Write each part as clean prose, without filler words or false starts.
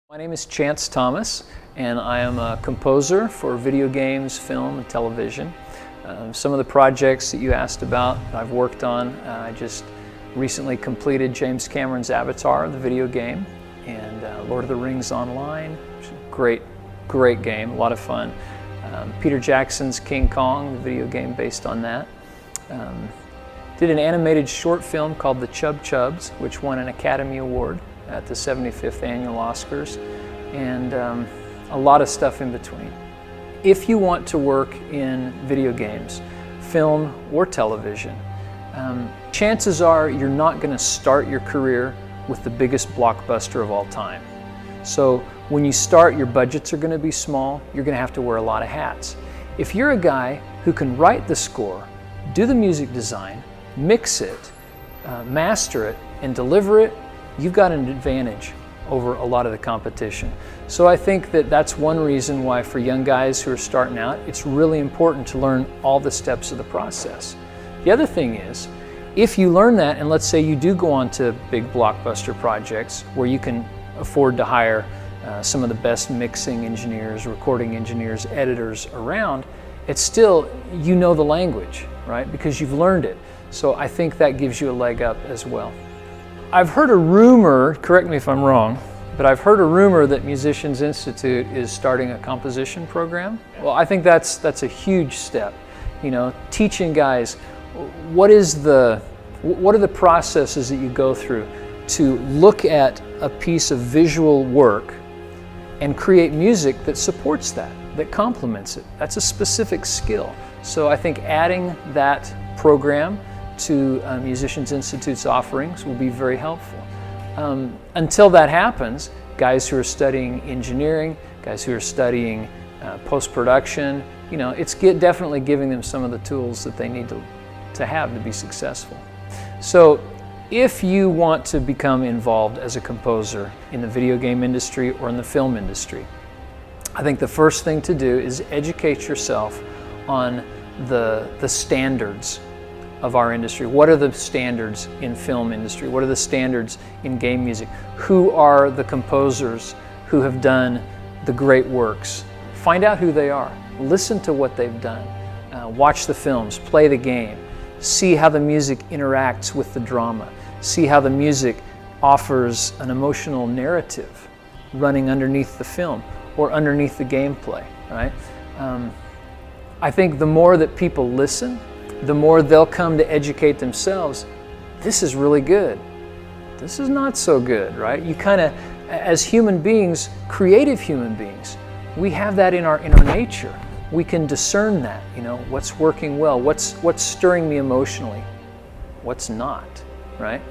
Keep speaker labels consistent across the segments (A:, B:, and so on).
A: My name is Chance Thomas, and I am a composer for video games, film, and television. Some of the projects that you asked about I've worked on. I just recently completed James Cameron's Avatar, the video game, and Lord of the Rings Online, which is a great game, a lot of fun. Peter Jackson's King Kong, the video game based on that. Did an animated short film called The Chub Chubs, which won an Academy Award at the 75th Annual Oscars, and a lot of stuff in between. If you want to work in video games, film, or television, chances are you're not going to start your career with the biggest blockbuster of all time. So when you start, your budgets are going to be small, you're going to have to wear a lot of hats. If you're a guy who can write the score, do the music design, mix it, master it, and deliver it, you've got an advantage over a lot of the competition. So I think that that's one reason why for young guys who are starting out, it's really important to learn all the steps of the process. The other thing is, if you learn that, and let's say you do go on to big blockbuster projects where you can afford to hire some of the best mixing engineers, recording engineers, editors around, it's still, you know the language, right? Because you've learned it. So I think that gives you a leg up as well. I've heard a rumor, correct me if I'm wrong, but I've heard a rumor that Musicians Institute is starting a composition program. Well, I think that's a huge step. You know, teaching guys what are the processes that you go through to look at a piece of visual work and create music that supports that complements it. That's a specific skill. So I think adding that program to Musicians Institute's offerings will be very helpful. Until that happens, guys who are studying engineering, guys who are studying post-production, you know, it's definitely giving them some of the tools that they need to have to be successful. So if you want to become involved as a composer in the video game industry or in the film industry, I think the first thing to do is educate yourself on the standards of our industry. What are the standards in film industry? What are the standards in game music? Who are the composers who have done the great works? Find out who they are. Listen to what they've done. Watch the films, play the game. See how the music interacts with the drama. See how the music offers an emotional narrative running underneath the film or underneath the gameplay, right? I think the more that people listen, the more they'll come to educate themselves. This is really good. This is not so good, right? You kind of, as human beings, creative human beings, we have that in our nature. We can discern that, you know, what's working well, what's stirring me emotionally, what's not, right?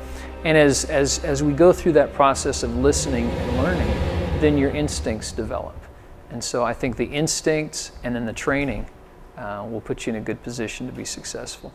A: And as we go through that process of listening and learning, then your instincts develop. And so I think the instincts and then the training will put you in a good position to be successful.